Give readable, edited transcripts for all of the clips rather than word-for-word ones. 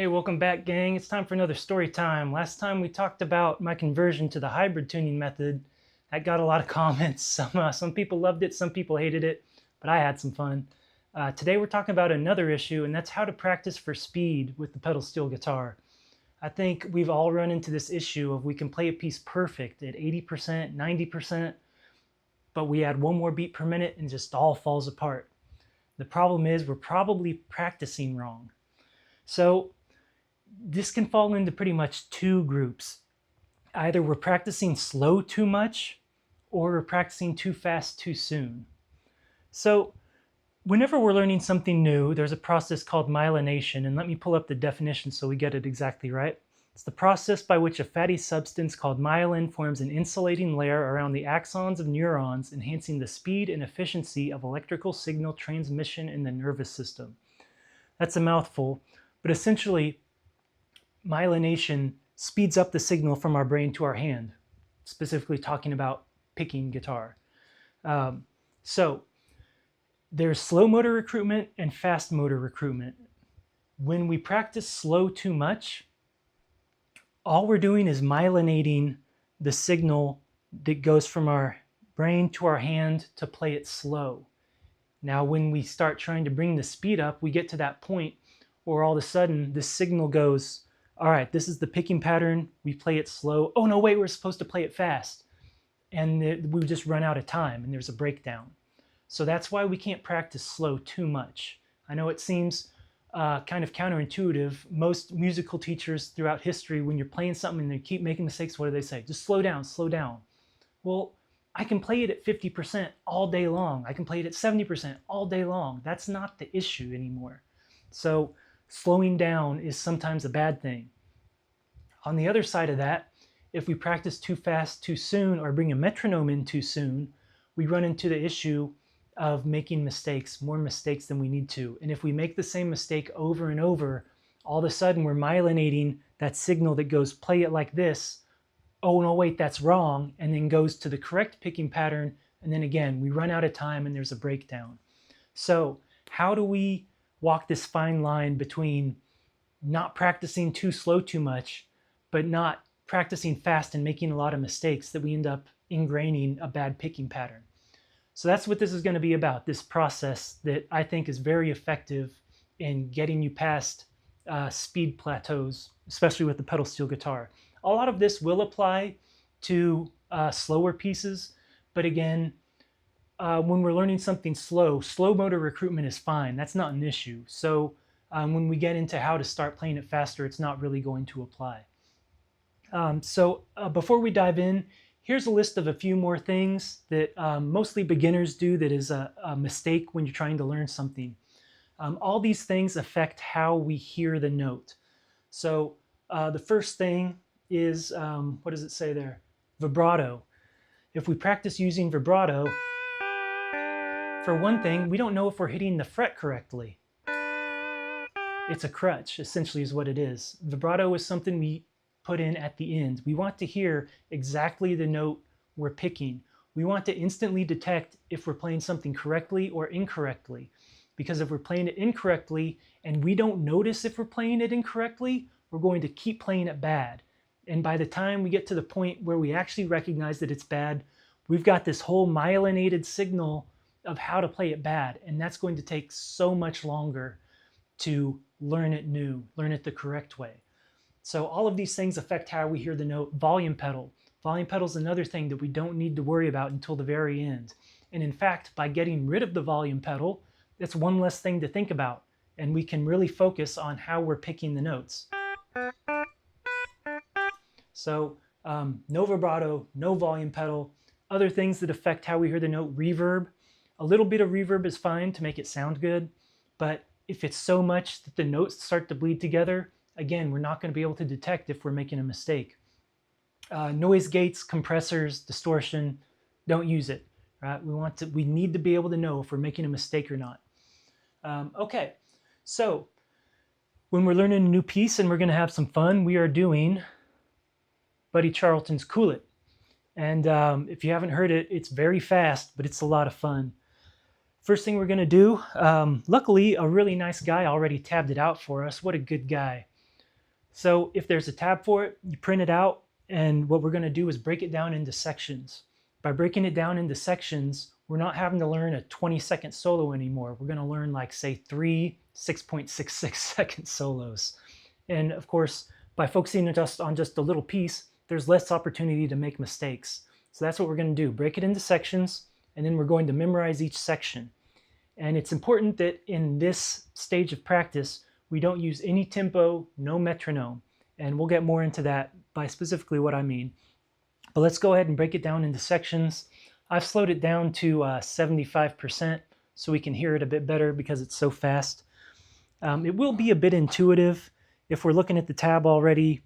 Hey, welcome back, gang. It's time for another story time. Last time we talked about my conversion to the hybrid tuning method. That got a lot of comments. Some people loved it, some people hated it, but I had some fun. Today we're talking about another issue, and that's how to practice for speed with the pedal steel guitar. I think we've all run into this issue of we can play a piece perfect at 80%, 90%, but we add one more beat per minute and just all falls apart. The problem is we're probably practicing wrong. So this can fall into pretty much two groups. Either we're practicing slow too much or we're practicing too fast too soon. So whenever we're learning something new, there's a process called myelination, and let me pull up the definition so we get it exactly right. It's the process by which a fatty substance called myelin forms an insulating layer around the axons of neurons, enhancing the speed and efficiency of electrical signal transmission in the nervous system. That's a mouthful, but essentially myelination speeds up the signal from our brain to our hand, specifically talking about picking guitar. So there's slow motor recruitment and fast motor recruitment. When we practice slow too much, all we're doing is myelinating the signal that goes from our brain to our hand to play it slow. Now, when we start trying to bring the speed up, we get to that point where all of a sudden the signal goes, all right, this is the picking pattern. We play it slow. Oh no, wait, we're supposed to play it fast. And we just run out of time and there's a breakdown. So that's why we can't practice slow too much. I know it seems kind of counterintuitive. Most musical teachers throughout history, when you're playing something and they keep making mistakes, what do they say? Just slow down, slow down. Well, I can play it at 50% all day long. I can play it at 70% all day long. That's not the issue anymore. So slowing down is sometimes a bad thing. On the other side of that, if we practice too fast too soon or bring a metronome in too soon, we run into the issue of making mistakes, more mistakes than we need to. And if we make the same mistake over and over, all of a sudden we're myelinating that signal that goes, play it like this. Oh no, wait, that's wrong, and then goes to the correct picking pattern. And then again, we run out of time and there's a breakdown. So how do we walk this fine line between not practicing too slow too much, but not practicing fast and making a lot of mistakes that we end up ingraining a bad picking pattern? So that's what this is going to be about, this process that I think is very effective in getting you past speed plateaus, especially with the pedal steel guitar. A lot of this will apply to slower pieces, but again, when we're learning something slow motor recruitment is fine. That's not an issue. So when we get into how to start playing it faster, it's not really going to apply. So before we dive in, here's a list of a few more things that mostly beginners do that is a mistake when you're trying to learn something. All these things affect how we hear the note. So the first thing is, what does it say there? Vibrato. If we practice using vibrato, for one thing, we don't know if we're hitting the fret correctly. It's a crutch, essentially is what it is. Vibrato is something we put in at the end. We want to hear exactly the note we're picking. We want to instantly detect if we're playing something correctly or incorrectly. Because if we're playing it incorrectly and we don't notice if we're playing it incorrectly, we're going to keep playing it bad. And by the time we get to the point where we actually recognize that it's bad, we've got this whole myelinated signal of how to play it bad. And that's going to take so much longer to learn it new, learn it the correct way. So all of these things affect how we hear the note. Volume pedal. Volume pedal is another thing that we don't need to worry about until the very end. And in fact, by getting rid of the volume pedal, it's one less thing to think about. And we can really focus on how we're picking the notes. So no vibrato, no volume pedal. Other things that affect how we hear the note, reverb. A little bit of reverb is fine to make it sound good, but if it's so much that the notes start to bleed together, again, we're not going to be able to detect if we're making a mistake. Noise gates, compressors, distortion, don't use it. Right? We need to be able to know if we're making a mistake or not. Okay, so when we're learning a new piece and we're going to have some fun, we are doing Buddy Charlton's Cool It. And if you haven't heard it, it's very fast, but it's a lot of fun. First thing we're going to do, luckily a really nice guy already tabbed it out for us. What a good guy. So if there's a tab for it, you print it out, and what we're going to do is break it down into sections. By breaking it down into sections, we're not having to learn a 20-second solo anymore. We're going to learn like, say, three 6.66 second solos. And of course, by focusing just on just a little piece, there's less opportunity to make mistakes. So that's what we're going to do. Break it into sections, and then we're going to memorize each section. And it's important that in this stage of practice, we don't use any tempo, no metronome. And we'll get more into that by specifically what I mean. But let's go ahead and break it down into sections. I've slowed it down to 75% so we can hear it a bit better because it's so fast. It will be a bit intuitive. If we're looking at the tab already,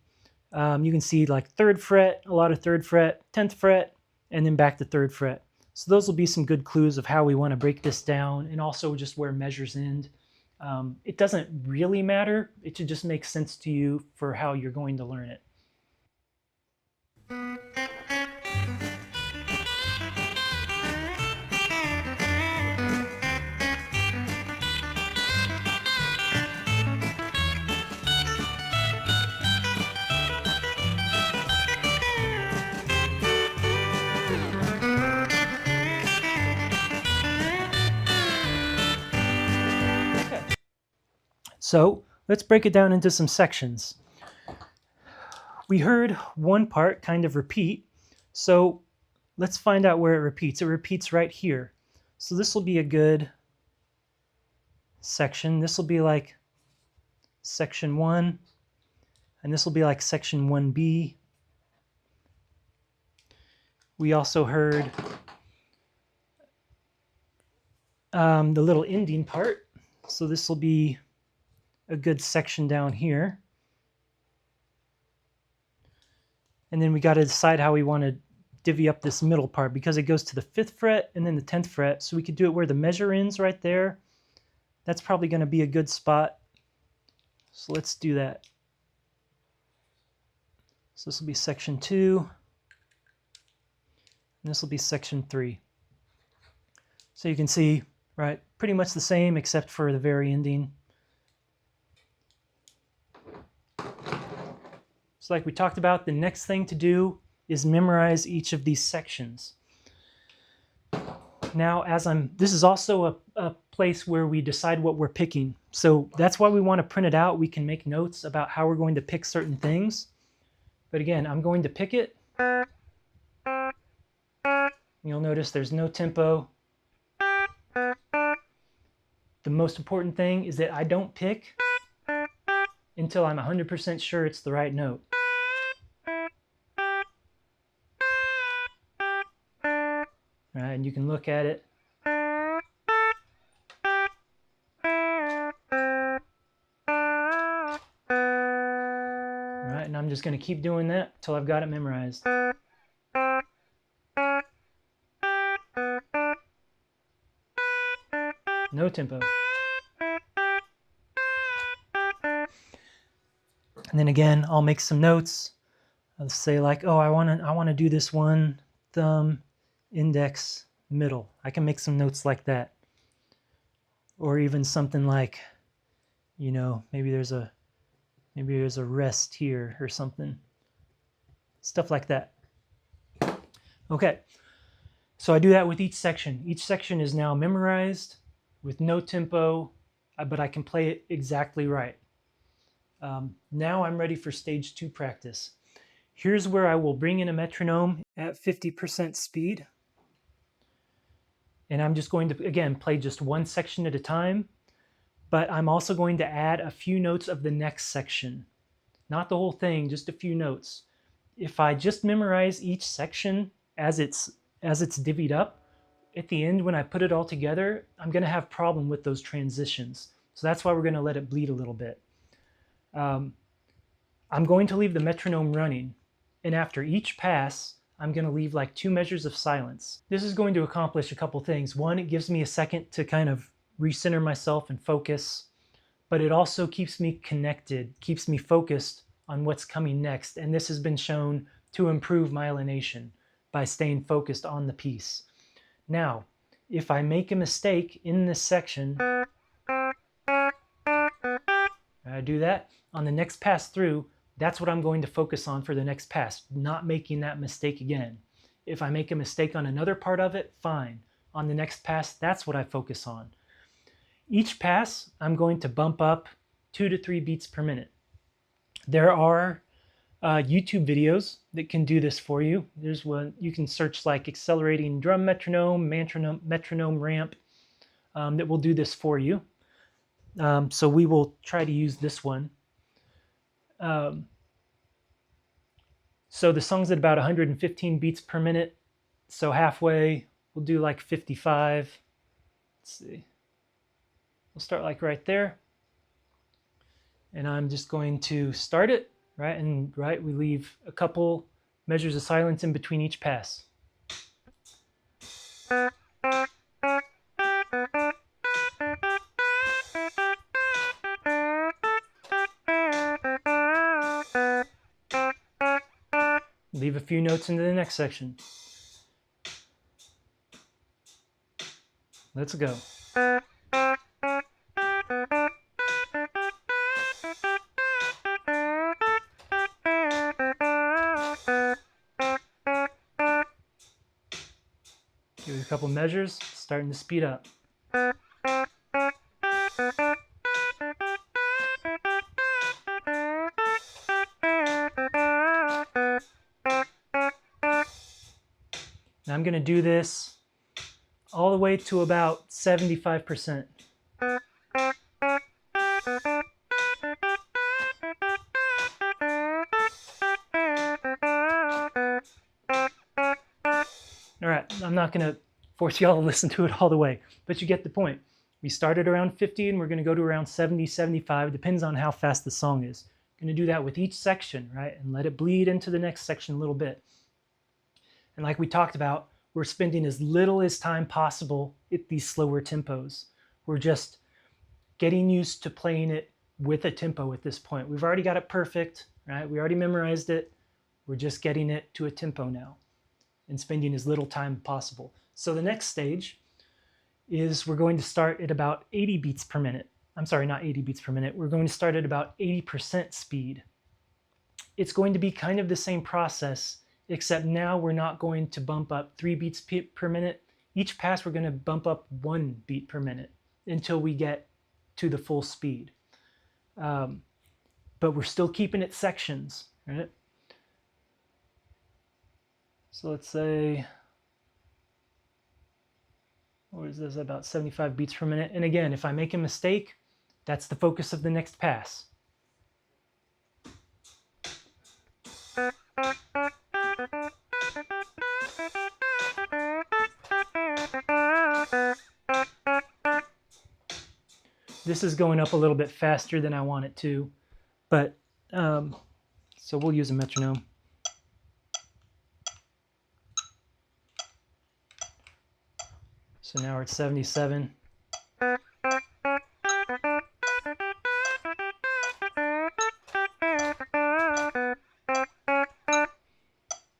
you can see like 3rd fret, a lot of 3rd fret, 10th fret, and then back to 3rd fret. So those will be some good clues of how we want to break this down, and also just where measures end. It doesn't really matter. It should just make sense to you for how you're going to learn it. So let's break it down into some sections. We heard one part kind of repeat, so let's find out where it repeats. It repeats right here. So this will be a good section. This will be like section 1, and this will be like section 1B. We also heard the little ending part. So this will be a good section down here. And then we got to decide how we want to divvy up this middle part, because it goes to the 5th fret and then the 10th fret. So we could do it where the measure ends right there. That's probably going to be a good spot. So let's do that. So this will be section 2. And this will be section 3. So you can see, right, pretty much the same except for the very ending. So like we talked about, the next thing to do is memorize each of these sections. Now, this is also a place where we decide what we're picking. So that's why we want to print it out. We can make notes about how we're going to pick certain things. But again, I'm going to pick it. You'll notice there's no tempo. The most important thing is that I don't pick until I'm 100% sure it's the right note. Right, and you can look at it. All right, and I'm just going to keep doing that until I've got it memorized. No tempo. And then again, I'll make some notes. I'll say like, oh, I want to do this one, thumb, index, middle. I can make some notes like that. Or even something like, you know, maybe there's a rest here or something. Stuff like that. Okay. So I do that with each section. Each section is now memorized with no tempo, but I can play it exactly right. Now I'm ready for stage 2 practice. Here's where I will bring in a metronome at 50% speed. And I'm just going to, again, play just one section at a time, but I'm also going to add a few notes of the next section. Not the whole thing, just a few notes. If I just memorize each section as it's divvied up, at the end when I put it all together, I'm going to have problem with those transitions. So that's why we're going to let it bleed a little bit. I'm going to leave the metronome running, and after each pass, I'm going to leave like 2 measures of silence. This is going to accomplish a couple things. One, it gives me a second to kind of recenter myself and focus, but it also keeps me connected, keeps me focused on what's coming next. And this has been shown to improve myelination by staying focused on the piece. Now, if I make a mistake in this section, I do that. On the next pass through, That's what I'm going to focus on for the next pass, not making that mistake again. If I make a mistake on another part of it, fine. On the next pass, that's what I focus on. Each pass, I'm going to bump up 2 to 3 beats per minute. There are YouTube videos that can do this for you. There's one you can search like accelerating drum metronome, metronome ramp that will do this for you. So we will try to use this one. So the song's at about 115 beats per minute. So halfway, we'll do like 55. Let's see. We'll start like right there. And I'm just going to start it, right? And right, we leave a couple measures of silence in between each pass. Leave a few notes into the next section. Let's go. Give it a couple measures, starting to speed up. Now I'm going to do this all the way to about 75%. All right, I'm not going to force y'all to listen to it all the way, but you get the point. We started around 50 and we're going to go to around 70, 75, depends on how fast the song is. Going to do that with each section, right? And let it bleed into the next section a little bit. And like we talked about, we're spending as little as time possible at these slower tempos. We're just getting used to playing it with a tempo at this point. We've already got it perfect, right? We already memorized it. We're just getting it to a tempo now and spending as little time possible. So the next stage is we're going to start at about 80 beats per minute. I'm sorry, not 80 beats per minute. We're going to start at about 80% speed. It's going to be kind of the same process, except now we're not going to bump up 3 beats per minute. Each pass we're going to bump up 1 beat per minute until we get to the full speed. But we're still keeping it sections, right? So let's say, what is this, about 75 beats per minute. And again, if I make a mistake, that's the focus of the next pass. This is going up a little bit faster than I want it to, but so we'll use a metronome. So now we're at 77.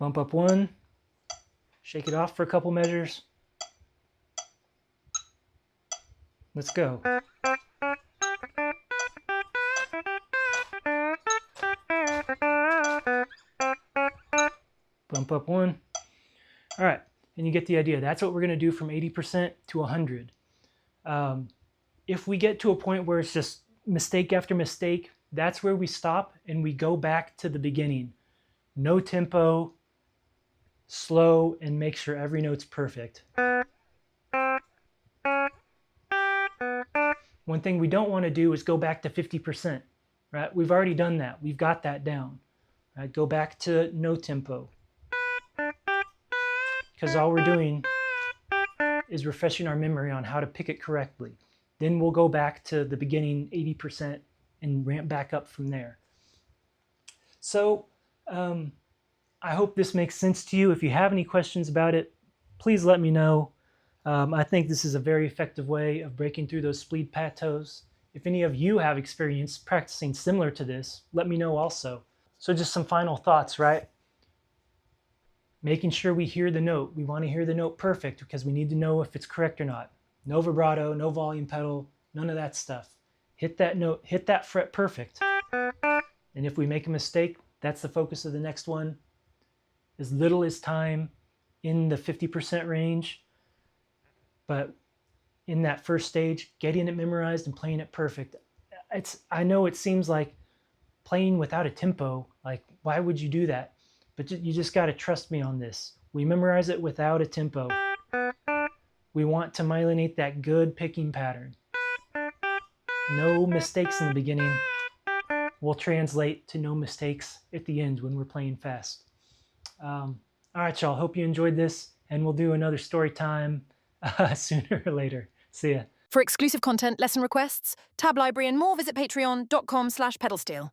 Bump up 1, shake it off for a couple measures. Let's go. Bump up 1. All right, and you get the idea. That's what we're going to do from 80% to 100. If we get to a point where it's just mistake after mistake, that's where we stop and we go back to the beginning. No tempo, slow, and make sure every note's perfect. One thing we don't want to do is go back to 50%, right? We've already done that. We've got that down, right? Go back to no tempo. Because all we're doing is refreshing our memory on how to pick it correctly. Then we'll go back to the beginning 80% and ramp back up from there. So I hope this makes sense to you. If you have any questions about it, please let me know. I think this is a very effective way of breaking through those speed plateaus. If any of you have experience practicing similar to this, let me know also. So just some final thoughts, right? Making sure we hear the note. We want to hear the note perfect because we need to know if it's correct or not. No vibrato, no volume pedal, none of that stuff. Hit that note, hit that fret perfect. And if we make a mistake, that's the focus of the next one. As little as time in the 50% range, but in that first stage, getting it memorized and playing it perfect. I know it seems like playing without a tempo, like why would you do that? But you just got to trust me on this. We memorize it without a tempo. We want to myelinate that good picking pattern. No mistakes in the beginning will translate to no mistakes at the end when we're playing fast. All right, y'all. Hope you enjoyed this, and we'll do another story time sooner or later. See ya. For exclusive content, lesson requests, tab library, and more, visit patreon.com/pedalsteel.